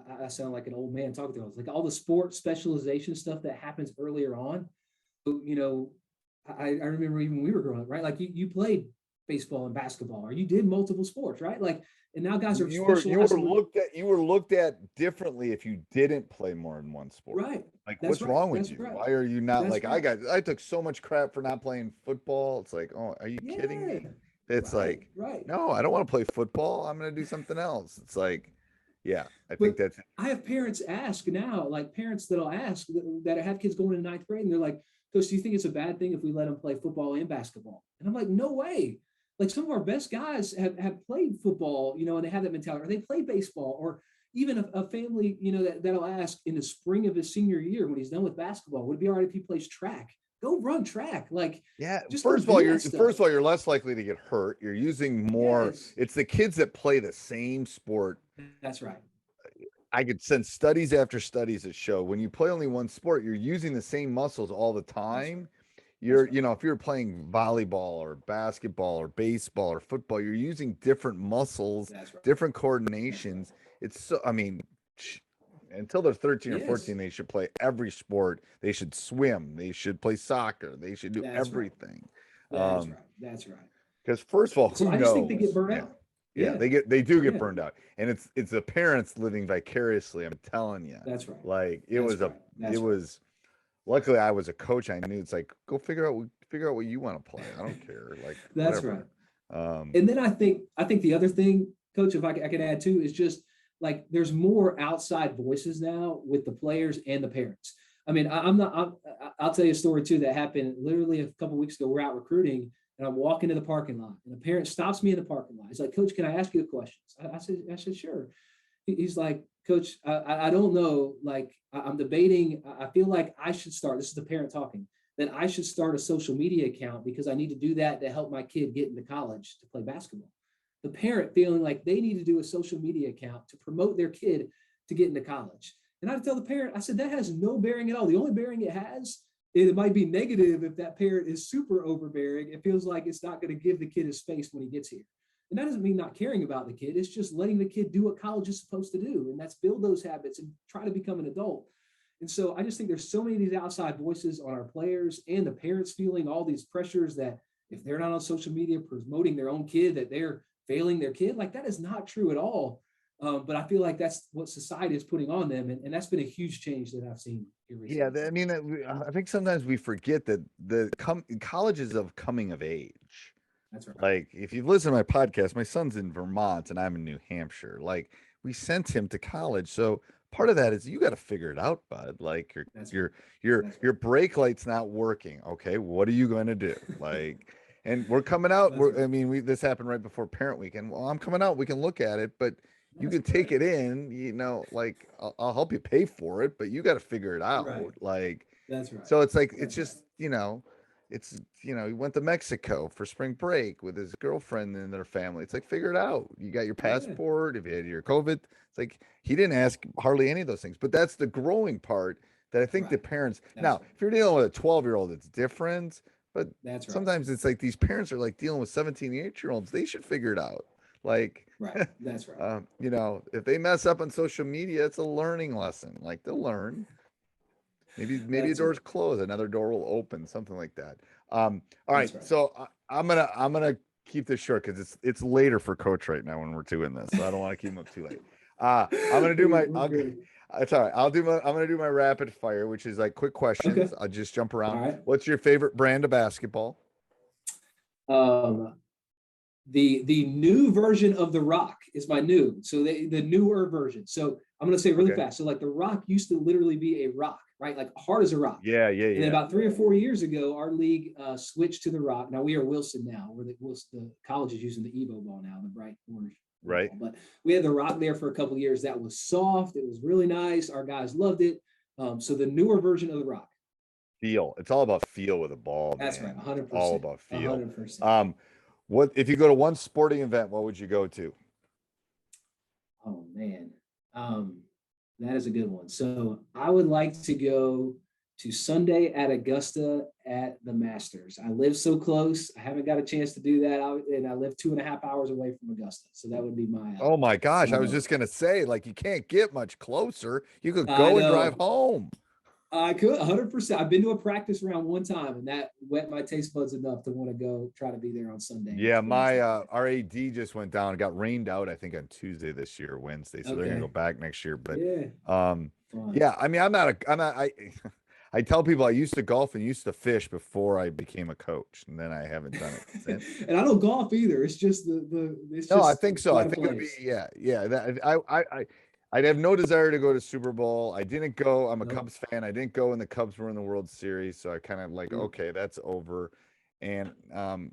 I sound like an old man talking to us, like all the sport specialization stuff that happens earlier on. You know, I remember even when we were growing up, right? Like you played baseball and basketball, or you did multiple sports, right? Like, and now guys are you were looked at differently if you didn't play more than one sport, right? Like, what's wrong with you? Why are you not like I took so much crap for not playing football? It's like, oh, are you kidding me? It's like, right. no, I don't want to play football. I'm going to do something else. It's like, yeah, I think But that's I have parents ask now, like parents that'll ask that have kids going into ninth grade, and they're like, Coach, do you think it's a bad thing if we let them play football and basketball? And I'm like, no way. Like some of our best guys have played football, you know, and they have that mentality, or they play baseball, or even a family, you know, that'll ask in the spring of his senior year when he's done with basketball, would it be all right if he plays track? Go run track. Like, yeah. just First go of all, do that stuff. you're less likely to get hurt. You're using more. Yes, It's the kids that play the same sport. that's right. I could send studies after studies that show when you play only one sport, you're using the same muscles all the That's right. time. That's right. You know, if you're playing volleyball or basketball or baseball or football, you're using different muscles, That's right. different That's right. coordinations. It's so, I mean, until they're 13 or Yes, 14, they should play every sport. They should swim. They should play soccer. They should do that's right. everything. That's right. That's right. Because first of all, So who I just think they get knows? burned Yeah. out. Yeah, Yeah, they do get yeah, burned out, and it's the parents living vicariously. I'm telling you, that's right. like That's right. it That's right. was. Luckily, I was a coach. I knew it's like go figure out what you want to play. I don't care, like That's right. whatever. And then I think the other thing, Coach, if I can add too, is just like there's more outside voices now with the players and the parents. I mean, I'll tell you a story too that happened literally a couple of weeks ago. We're out recruiting, and I'm walking to the parking lot, and a parent stops me in the parking lot. He's like, Coach, can I ask you a question? I said, sure. He's like, Coach, I don't know. Like, I'm debating. I feel like I should start. This is the parent talking. That I should start a social media account because I need to do that to help my kid get into college to play basketball. The parent feeling like they need to do a social media account to promote their kid to get into college. And I tell the parent, I said, that has no bearing at all. The only bearing it has, it might be negative if that parent is super overbearing. It feels like it's not going to give the kid his space when he gets here. And that doesn't mean not caring about the kid. It's just letting the kid do what college is supposed to do. And that's build those habits and try to become an adult. And so I just think there's so many of these outside voices on our players and the parents feeling all these pressures that if they're not on social media promoting their own kid, that they're failing their kid. Like that is not true at all. But I feel like that's what society is putting on them. And that's been a huge change that I've seen here recently. Yeah, I mean, I think sometimes we forget that colleges of coming of age. That's right. Like, if you've listened to my podcast, my son's in Vermont and I'm in New Hampshire. Like, we sent him to college, so part of that is you got to figure it out, bud. Like, your brake light's not working. Okay, what are you going to do? Like, and we're coming out. I mean, this happened right before Parent Weekend. Well, I'm coming out. We can look at it, but you can take it in. You know, like I'll help you pay for it, but you got to figure it out. Right. Like, that's right. So it's like it's just he went to Mexico for spring break with his girlfriend and their family. It's like, figure it out. You got your passport, if you had your COVID. It's like he didn't ask hardly any of those things. But that's the growing part that I think the parents now, if you're dealing with a 12-year-old, it's different. But sometimes it's like these parents are like dealing with 17, 8-year-olds. They should figure it out. Like, that's right. If they mess up on social media, it's a learning lesson. Like they'll learn. Maybe a door's closed, another door will open, something like that. All right. So I'm gonna keep this short because it's later for Coach right now when we're doing this. So I don't want to keep him up too late. I'm gonna do my. It's all right. I'm gonna do my rapid fire, which is like quick questions. Okay. I'll just jump around. Right. What's your favorite brand of basketball? The new version of the Rock is my new. So the newer version. So I'm gonna say really fast. So like the Rock used to literally be a rock, right? Like hard as a rock. Yeah. And then about 3 or 4 years ago, our league switched to the Rock. Now we are Wilson now. We're the college is using the Evo ball now, the bright orange. Right. Ball. But we had the Rock there for a couple of years. That was soft. It was really nice. Our guys loved it. So the newer version of the Rock. Feel. It's all about feel with a ball. That's man. Right. 100%. All about feel. 100%. What if you go to one sporting event? What would you go to? Oh man, that is a good one. So I would like to go to Sunday at Augusta at the Masters. I live so close. I haven't got a chance to do that, and I live 2.5 hours away from Augusta. So that would be my. Oh my gosh! I was just gonna say, like, you can't get much closer. You could go and drive home. I could 100%. I've been to a practice round one time, and that wet my taste buds enough to want to go try to be there on Sunday. Yeah, my our AD just went down and got rained out, I think on Tuesday this year, Wednesday. So they're gonna go back next year. But I mean, I I tell people I used to golf and used to fish before I became a coach, and then I haven't done it since. And I don't golf either. It's just it's No, just I think so. I fun think it'd be place. yeah. I'd have no desire to go to Super Bowl. I didn't go. I'm a Nope. Cubs fan. I didn't go when the Cubs were in the World Series, so I kind of like, Mm. okay, that's over. And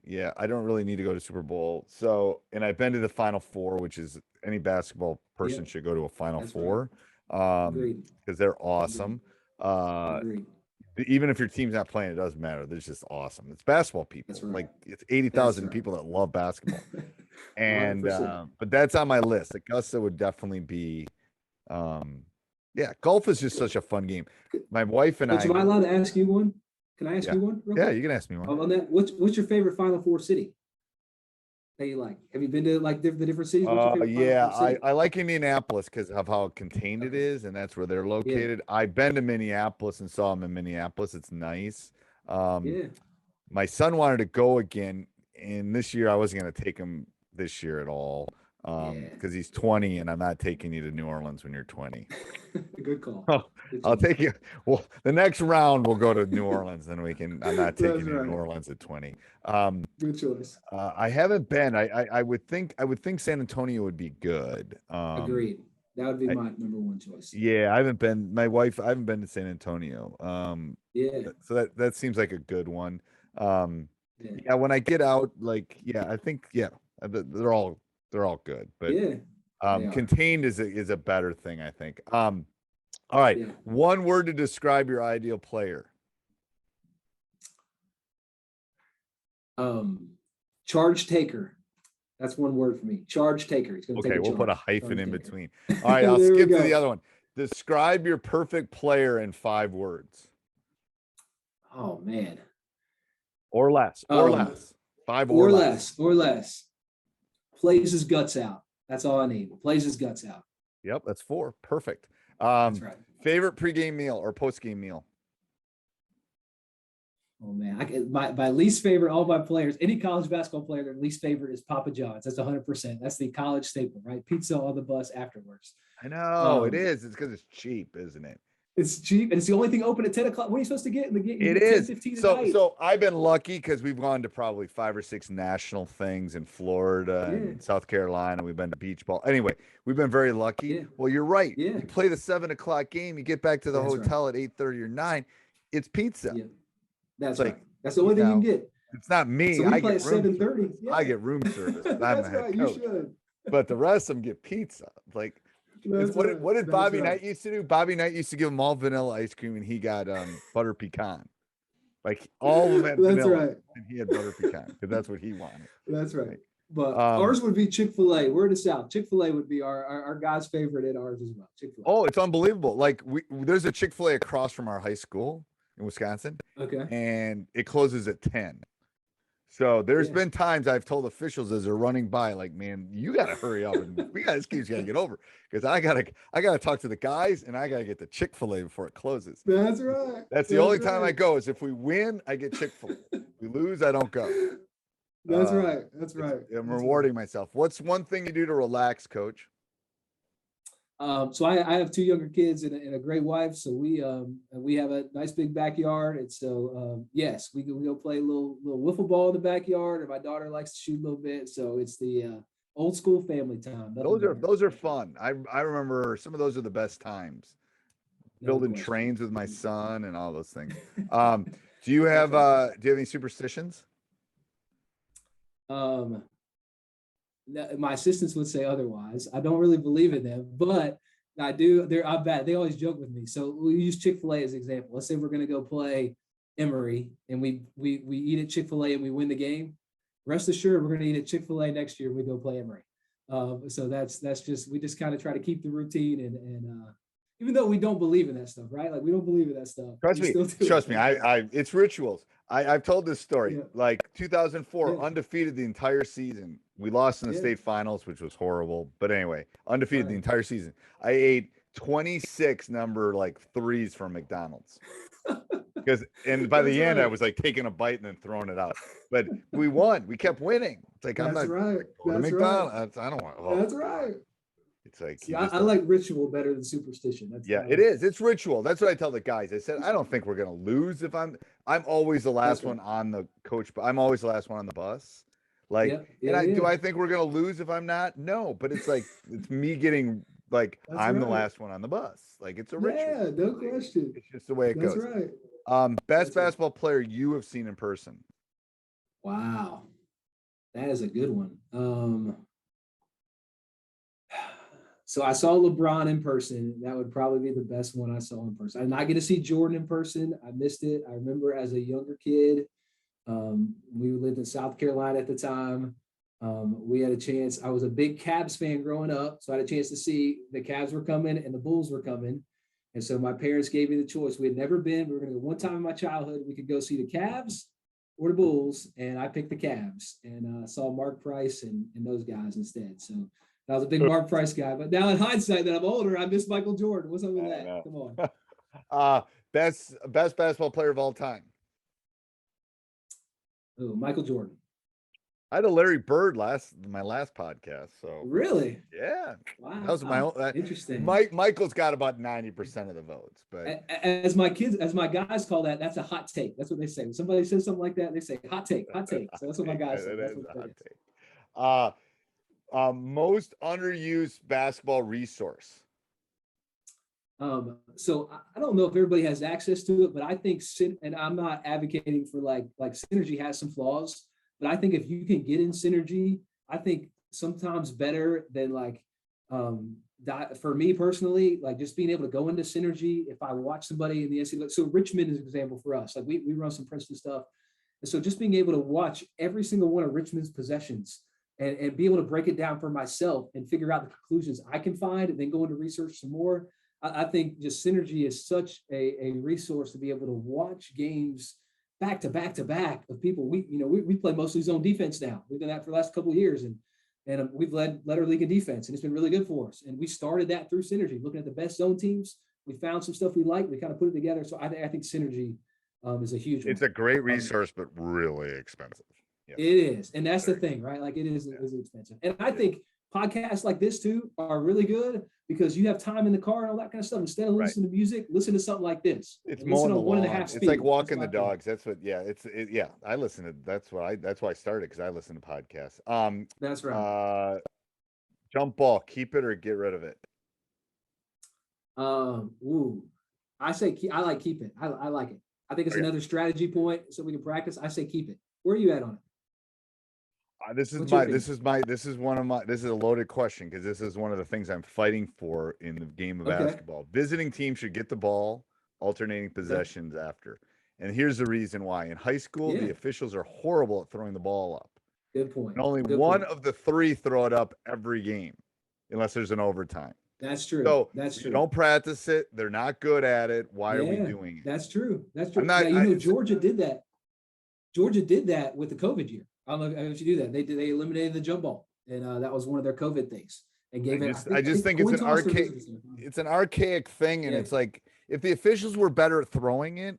yeah, I don't really need to go to Super Bowl. So, and I've been to the Final Four, which is any basketball person Yeah, should go to a Final that's right. Four, Agreed. because they're awesome. Agreed. Even if your team's not playing, it doesn't matter. They're just awesome. It's basketball people. That's right. Like it's 80,000 right. people that love basketball. And 100%. but that's on my list. Augusta would definitely be yeah, golf is just such a fun game. My wife and Coach, am I I allowed to ask you one? Can I ask yeah. you one? Real Yeah, quick? you can ask me one. On that, what's your favorite Final Four city that you like? Have you been to like the different cities? What's your favorite Yeah, Final Four city? I like Indianapolis because of how contained it is, and that's where they're located. I've been to Minneapolis and saw them in Minneapolis. It's nice. Yeah. My son wanted to go again, and this year I wasn't going to take him this year at all. Because he's 20 and I'm not taking you to New Orleans when you're 20. Good call. Oh, Good I'll choice. take you. Well, the next round we'll go to New Orleans, then I'm not taking That's you to right. New Orleans at 20. Good choice. I haven't been. I would think San Antonio would be good. Agreed. That would be my number one choice. Yeah, I haven't been. I haven't been to San Antonio. Yeah. So that seems like a good one. Yeah. Yeah, when I get out, like, yeah, I think, yeah, they're all good, but Yeah. They are. contained is a better thing, I think. All right, Yeah. one word to describe your ideal player. Charge taker. That's one word for me. Charge taker. He's gonna take Okay, a we'll put a charge. hyphen Charge in taker. between. All right, I'll There we skip to go. the other one. Describe your perfect player in 5 words Oh man. or less. 5 Or less. Plays his guts out. That's all I need. Plays his guts out. Yep, that's 4. Perfect. That's right. Favorite pregame meal or postgame meal? Oh man, my least favorite. All my players, any college basketball player, their least favorite is Papa John's. That's 100%. That's the college staple, right? Pizza on the bus afterwards. I know it is. It's because it's cheap, isn't it? It's cheap and it's the only thing open at 10 o'clock. What are you supposed to get in the game? It is. 15 So I've been lucky because we've gone to probably 5 or 6 national things in Florida and South Carolina. We've been to beach ball. Anyway, we've been very lucky. Yeah. Well, you're right. Yeah. You play the 7 o'clock game. You get back to the That's hotel at 8:30 or 9. It's pizza. Yeah. That's like, right. That's the only thing you can get. It's not me. So we I play get at room 7:30. service. Yeah. I get room service. I'm That's the head right. coach. You should. But the rest of them get pizza. Like, what did Bobby Knight used to do? Bobby Knight used to give them all vanilla ice cream, and he got butter pecan. Like all of them had vanilla, and he had butter pecan because that's what he wanted. That's right. But ours would be Chick-fil-A. We're in the South. Chick-fil-A would be our guy's favorite at ours as well. Chick-fil-A. Oh, it's unbelievable. Like there's a Chick-fil-A across from our high school in Wisconsin. Okay. And it closes at 10. So there's been times I've told officials as they're running by, like, man, you got to hurry up and this game's got to get over because I gotta talk to the guys and I got to get the Chick-fil-A before it closes. That's right. That's the only time I go is if we win, I get Chick-fil-A. If we lose, I don't go. That's right. That's right. I'm rewarding myself. What's one thing you do to relax, Coach? So I have 2 younger kids and a great wife. So we have a nice big backyard. And so, yes, we go play a little wiffle ball in the backyard, and my daughter likes to shoot a little bit. So it's the old school family time. Those are fun. I remember some of those are the best times. Building trains with my son and all those things. Do you have any superstitions? My assistants would say otherwise. I don't really believe in them, but I do. I'm bad. They always joke with me. So we use Chick-fil-A as an example. Let's say we're going to go play Emory and we eat at Chick-fil-A and we win the game. Rest assured, we're going to eat at Chick-fil-A next year. We go play Emory. So that's just, we just kind of try to keep the routine and even though we don't believe in that stuff, right? Like we don't believe in that stuff. Trust me. It's rituals. I've told this story. Yeah. Like 2004, undefeated the entire season. We lost in the state finals, which was horrible. But anyway, undefeated the entire season. I ate 26 number like 3s from McDonald's. And by the end, I was like taking a bite and then throwing it out. But we won. We kept winning. It's like I'm not right. going to McDonald's. I don't want. That's right. It's like, See, I like ritual better than superstition. That's it is. It's ritual. That's what I tell the guys. I said, I don't think we're gonna lose if I'm always the last one on the coach, but I'm always the last one on the bus. Like, do I think we're gonna lose if I'm not? No, but it's like it's me getting like I'm the last one on the bus. Like it's a ritual. Yeah, no question. It's just the way it goes. That's right. Best basketball player you have seen in person. Wow, that is a good one. So I saw LeBron in person. That would probably be the best one I saw in person. I did not get to see Jordan in person. I missed it. I remember as a younger kid, we lived in South Carolina at the time. We had a chance. I was a big Cavs fan growing up, so I had a chance to see the Cavs were coming and the Bulls were coming. And so my parents gave me the choice. We had never been. We were going to go one time in my childhood. We could go see the Cavs or the Bulls, and I picked the Cavs and saw Mark Price and those guys instead. So I was a big Mark Price guy. But now in hindsight that I'm older, I miss Michael Jordan. What's up with that? Come on. Best basketball player of all time. Oh, Michael Jordan. I had a Larry Bird my last podcast. So really, yeah, wow, that was my own. Interesting. Michael's got about 90% of the votes, but as my guys call that, that's a hot take. That's what they say. When somebody says something like that, they say hot take. So that's what my guys say. That's what hot take. Most underused basketball resource. So I don't know if everybody has access to it, but I think, and I'm not advocating for like Synergy has some flaws. But I think if you can get in Synergy, I think sometimes better than for me personally, like just being able to go into Synergy. If I watch somebody in the NCAA, so Richmond is an example for us. Like we run some Princeton stuff. And so just being able to watch every single one of Richmond's possessions and be able to break it down for myself and figure out the conclusions I can find and then go into research some more. I think just Synergy is such a resource to be able to watch games back to back of people. We play mostly zone defense now. We've done that for the last couple of years, and we've led our league in defense, and it's been really good for us. And we started that through Synergy, looking at the best zone teams. We found some stuff we like. We kind of put it together. So I think Synergy is a huge one. It's a great resource, but really expensive. Yes. It is, and that's the thing, right? Like it is expensive. And I think podcasts like this too are really good because you have time in the car and all that kind of stuff. Instead of listening to music, listen to something like this. It's more than 1.5 speed. It's like walking the dogs. That's what. Yeah, I listen to. That's why I started because I listen to podcasts. That's right. Jump ball, keep it or get rid of it. I say I like keep it. I like it. I think it's another strategy point so we can practice. I say keep it. Where are you at on it? This is a loaded question because this is one of the things I'm fighting for in the game of basketball. Visiting teams should get the ball, alternating possessions after. And here's the reason why. In high school, the officials are horrible at throwing the ball up. Good point. And only one of the three throw it up every game, unless there's an overtime. That's true. So that's true. Don't practice it. They're not good at it. Why are we doing it? That's true. That's true. Georgia did that. Georgia did that with the COVID year. I don't know if you do that. They eliminated the jump ball, and that was one of their COVID things. And gave I just think it's an archaic thing, and it's like if the officials were better at throwing it,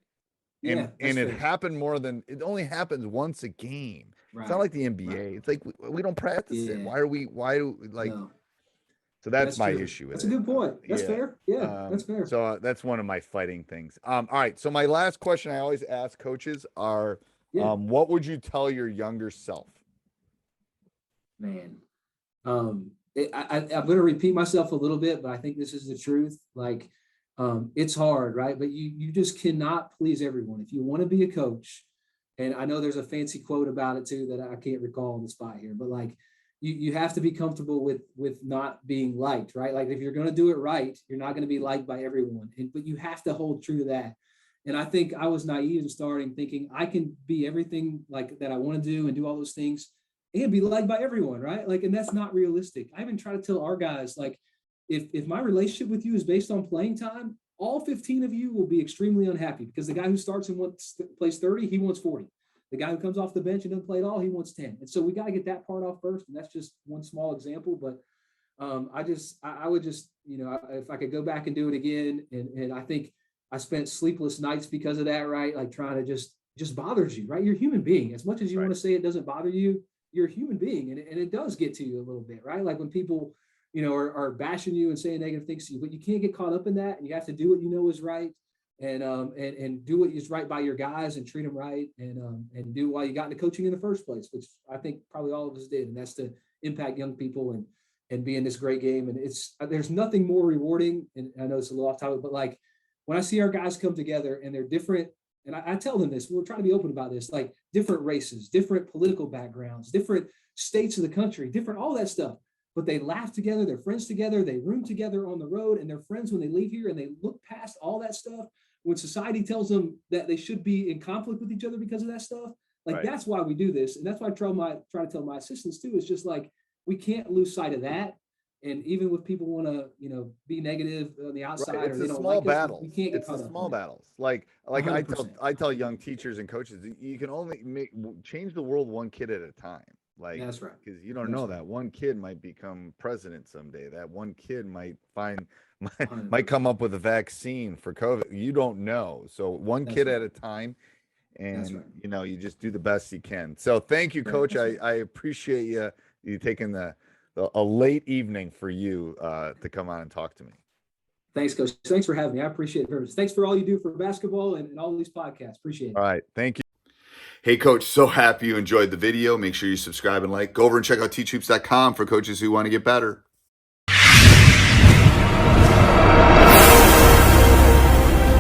and it happened it only happens once a game. Right. It's not like the NBA. Right. It's like we don't practice it. Why do we No. So that's my issue with it. That's a good point. That's fair. Yeah, that's fair. So that's one of my fighting things. All right. So my last question I always ask coaches are, what would you tell your younger self? Man, I'm going to repeat myself a little bit, but I think this is the truth. Like, it's hard, right? But you just cannot please everyone. If you want to be a coach, and I know there's a fancy quote about it too that I can't recall on the spot here, but like, you have to be comfortable with not being liked, right? Like if you're going to do it right, you're not going to be liked by everyone, but you have to hold true to that. And I think I was naive in starting thinking I can be everything like that I want to do and do all those things and be liked by everyone, right? Like, and that's not realistic. I even try to tell our guys, like, if my relationship with you is based on playing time, all 15 of you will be extremely unhappy because the guy who starts and plays 30, he wants 40. The guy who comes off the bench and doesn't play at all, he wants 10. And so we got to get that part off first. And that's just one small example. But I would just, if I could go back and do it again. And I think I spent sleepless nights because of that, right? Like trying to just bothers you, right? You're a human being. As much as you want to say it doesn't bother you, you're a human being. And it does get to you a little bit, right? Like when people are bashing you and saying negative things to you, but you can't get caught up in that. And you have to do what you know is right, and do what is right by your guys and treat them right, and do why you got into coaching in the first place, which I think probably all of us did. And that's to impact young people and be in this great game. And there's nothing more rewarding. And I know it's a little off topic, but like when I see our guys come together and they're different, and I tell them this, we're trying to be open about this, like different races, different political backgrounds, different states of the country, different, all that stuff. But they laugh together, they're friends together, they room together on the road, and they're friends when they leave here, and they look past all that stuff. When society tells them that they should be in conflict with each other because of that stuff, like right. That's why we do this. And that's why I try to tell my assistants too, is just like, we can't lose sight of that. And even with people want to, be negative on the outside, right. It's or they the don't small like battles. We can't get it's caught the up small in that. battles. Like 100%. I tell young teachers and coaches, you can only change the world one kid at a time. Like, that's right. Because you don't know that one kid might become president someday. That one kid might come up with a vaccine for COVID. You don't know. So one kid at a time, and right. You just do the best you can. So thank you, Coach. I appreciate you taking a late evening for you to come on and talk to me. Thanks, Coach. Thanks for having me. I appreciate it very much. Thanks for all you do for basketball and all these podcasts. Appreciate it. All right. Thank you. Hey, Coach, so happy you enjoyed the video. Make sure you subscribe and like. Go over and check out teachhoops.com for coaches who want to get better.